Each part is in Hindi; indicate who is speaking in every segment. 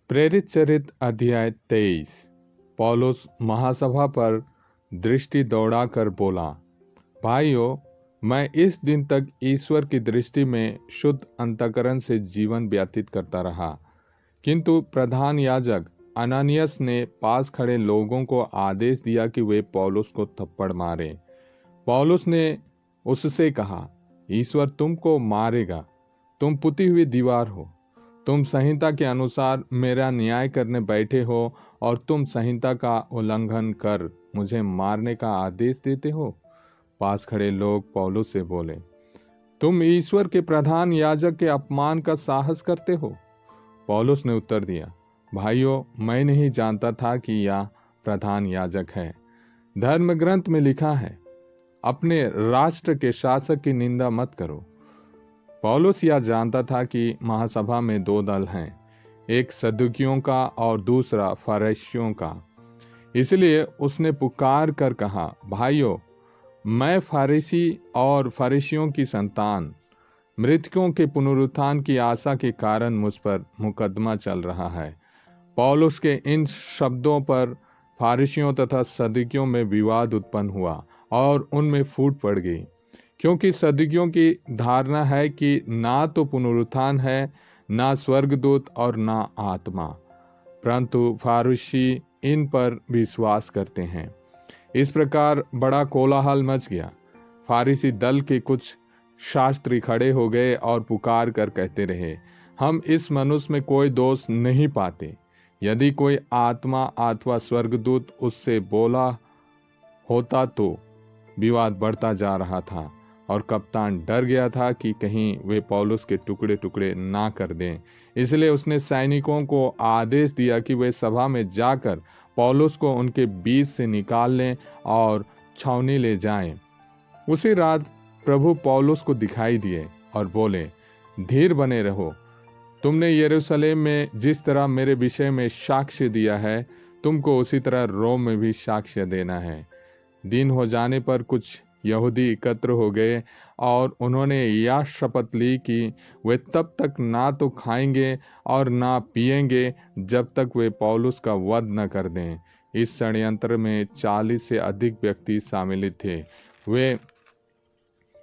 Speaker 1: प्रेरित चरित अध्याय 23। पौलुस महासभा पर दृष्टि दौड़ाकर बोला, भाइयों, मैं इस दिन तक ईश्वर की दृष्टि में शुद्ध अंतःकरण से जीवन व्यतीत करता रहा, किंतु प्रधान याजक अनानियास ने पास खड़े लोगों को आदेश दिया कि वे पौलुस को थप्पड़ मारें। पौलुस ने उससे कहा, ईश्वर तुमको मारेगा, तुम पुती हुई दीवार हो। तुम संहिता के अनुसार मेरा न्याय करने बैठे हो और तुम संहिता का उल्लंघन कर मुझे मारने का आदेश देते हो। पास खड़े लोग पौलुस से बोले, तुम ईश्वर के प्रधान याजक के अपमान का साहस करते हो। पौलुस ने उत्तर दिया, भाइयों, मैं नहीं जानता था कि यह प्रधान याजक है। धर्म ग्रंथ में लिखा है, अपने राष्ट्र के शासक की निंदा मत करो। पौलुस यह जानता था कि महासभा में दो दल हैं, एक सदुकियों का और दूसरा फरीसियों का। इसलिए उसने पुकार कर कहा, भाइयों, मैं फरीसी और फरीसियों की संतान, मृतकों के पुनरुत्थान की आशा के कारण मुझ पर मुकदमा चल रहा है। पौलुस के इन शब्दों पर फरीसियों तथा सदुकियों में विवाद उत्पन्न हुआ और उनमें फूट पड़ गई, क्योंकि सदुकियों की धारणा है कि ना तो पुनरुत्थान है, ना स्वर्गदूत और ना आत्मा, परंतु फरीसी इन पर विश्वास करते हैं। इस प्रकार बड़ा कोलाहल मच गया। फारिसी दल के कुछ शास्त्री खड़े हो गए और पुकार कर कहते रहे, हम इस मनुष्य में कोई दोष नहीं पाते। यदि कोई आत्मा अथवा स्वर्गदूत उससे बोला होता तो। विवाद बढ़ता जा रहा था और कप्तान डर गया था कि कहीं वे पौलुस के टुकड़े टुकड़े ना कर दें। इसलिए उसने सैनिकों को आदेश दिया कि वे सभा में जाकर पौलुस को उनके बीच से निकाल लें और छावनी ले जाएं। उसी रात प्रभु पौलुस को दिखाई दिए और बोले, धीर बने रहो। तुमने यरूशलेम में जिस तरह मेरे विषय में साक्ष्य दिया है, तुमको उसी तरह रोम में भी साक्ष्य देना है। दिन हो जाने पर कुछ यहूदी एकत्र हो गए और उन्होंने यह शपथ ली कि वे तब तक ना तो खाएंगे और ना पिएंगे जब तक वे पौलुस का वध न कर दें। इस षड्यंत्र में 40 से अधिक व्यक्ति शामिल थे। वे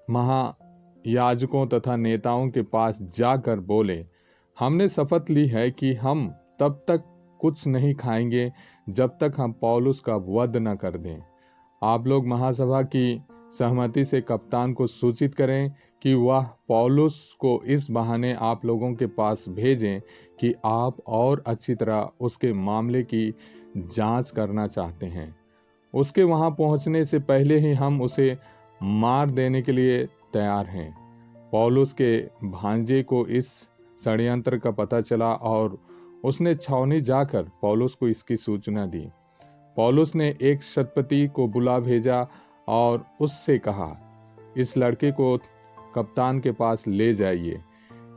Speaker 1: महायाजकों तथा नेताओं के पास जाकर बोले, हमने शपथ ली है कि हम तब तक कुछ नहीं खाएंगे जब तक हम पौलुस का वध न कर दें। आप लोग महासभा की सहमति से कप्तान को सूचित करें कि वह पौलुस को इस बहाने आप लोगों के पास भेजें कि आप और अच्छी तरह उसके मामले की जांच करना चाहते हैं। उसके वहां पहुंचने से पहले ही हम उसे मार देने के लिए तैयार हैं। पौलुस के भांजे को इस षड्यंत्र का पता चला और उसने छावनी जाकर पौलुस को इसकी सूचना दी। पौलुस ने एक शतपति को बुला भेजा और उससे कहा, इस लड़के को कप्तान के पास ले जाइए,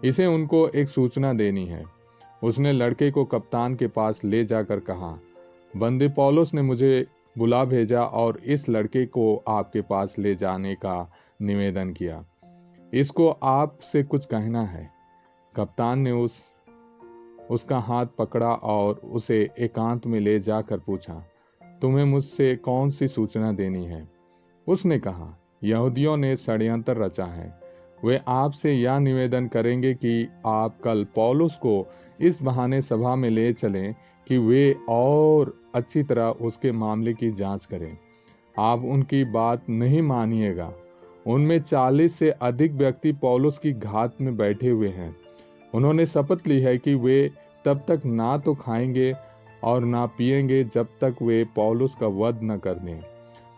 Speaker 1: इसे उनको एक सूचना देनी है। उसने लड़के को कप्तान के पास ले जाकर कहा, बंदी पौलुस ने मुझे बुला भेजा और इस लड़के को आपके पास ले जाने का निवेदन किया। इसको आपसे कुछ कहना है। कप्तान ने उसका हाथ पकड़ा और उसे एकांत में ले जाकर पूछा, तुम्हें मुझसे कौन सी सूचना देनी है? उसने कहा, यहूदियों ने षड्यंत्र रचा है। वे आपसे यह निवेदन करेंगे कि आप कल पौलुस को इस बहाने सभा में ले चलें कि वे और अच्छी तरह उसके मामले की जांच करें। आप उनकी बात नहीं मानिएगा। उनमें 40 से अधिक व्यक्ति पौलुस की घात में बैठे हुए हैं। उन्होंने शपथ ली है कि वे तब तक ना तो खाएंगे और ना पिएंगे जब तक वे पौलुस का वध न कर दें।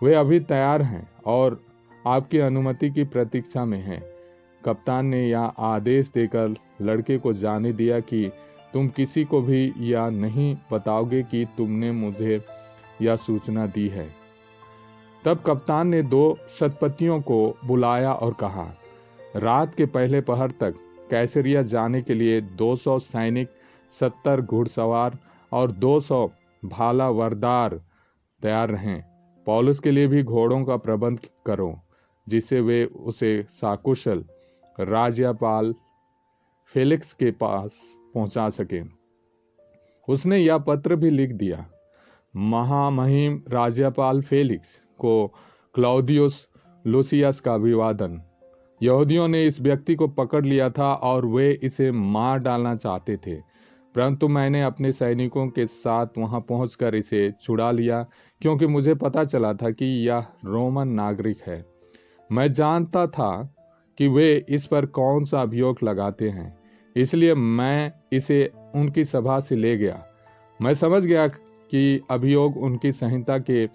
Speaker 1: वे अभी तैयार हैं और आपकी अनुमति की प्रतीक्षा में हैं। कप्तान ने यह आदेश देकर लड़के को जाने दिया कि तुम किसी को भी यह नहीं बताओगे कि तुमने मुझे यह सूचना दी है। तब कप्तान ने 2 शतपतियों को बुलाया और कहा, रात के पहले पहर तक कैसरिया जाने के लिए 200 सैनिक, 70 घुड़सवार और 200 भाला वरदार तैयार रहें। पौलुस के लिए भी घोड़ों का प्रबंध करो, जिससे वे उसे साकुशल राज्यपाल फेलिक्स के पास पहुंचा सके। उसने यह पत्र भी लिख दिया, महामहिम राज्यपाल फेलिक्स को क्लौदियुस लूसियस का अभिवादन। यहूदियों ने इस व्यक्ति को पकड़ लिया था और वे इसे मार डालना चाहते थे, परंतु मैंने अपने सैनिकों के साथ वहां पहुंचकर इसे छुड़ा लिया, क्योंकि मुझे पता चला था कि यह रोमन नागरिक है। मैं जानता था कि वे इस पर कौन सा अभियोग लगाते हैं, इसलिए मैं इसे उनकी सभा से ले गया। मैं समझ गया कि अभियोग उनकी संहिता के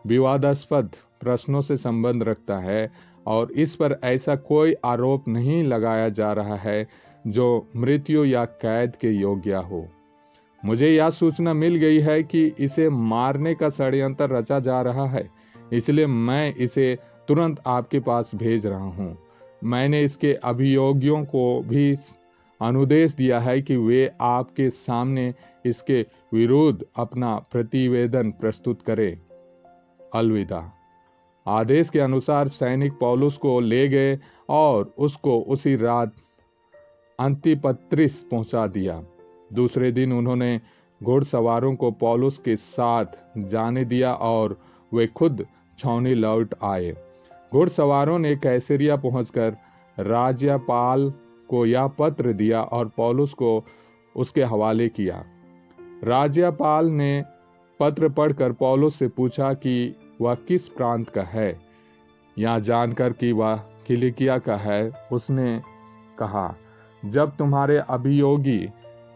Speaker 1: विवादास्पद प्रश्नों से संबंध रखता है और इस पर ऐसा कोई आरोप नहीं लगाया जा रहा है जो मृत्यु या कैद के योग्य हो। मुझे यह सूचना मिल गई है कि इसे मारने का षड्यंत्र रचा जा रहा है, इसलिए मैं इसे तुरंत आपके पास भेज रहा हूं। मैंने इसके अभियोगियों को भी अनुदेश दिया है कि वे आपके सामने इसके विरुद्ध अपना प्रतिवेदन प्रस्तुत करें। अलविदा। आदेश के अनुसार सैनिक पौलुस को ले गए और उसको उसी रात अंतिपत्रिस पहुंचा दिया। दूसरे दिन उन्होंने घुड़सवारों को पौलुस के साथ जाने दिया और वे खुद छावनी लौट आए। घुड़सवारों ने कैसरिया पहुंचकर राज्यपाल को यह पत्र दिया और पौलुस को उसके हवाले किया। राज्यपाल ने पत्र पढ़कर पौलुस से पूछा कि वह किस प्रांत का है। यह जानकर कि वह किलिकिया का है, उसने कहा, जब तुम्हारे अभियोगी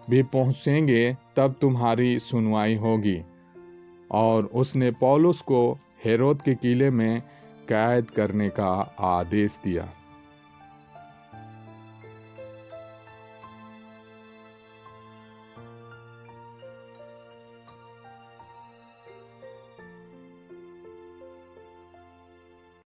Speaker 1: भी पहुंचेंगे तब तुम्हारी सुनवाई होगी। और उसने पौलुस को हेरोद के किले में कैद करने का आदेश दिया।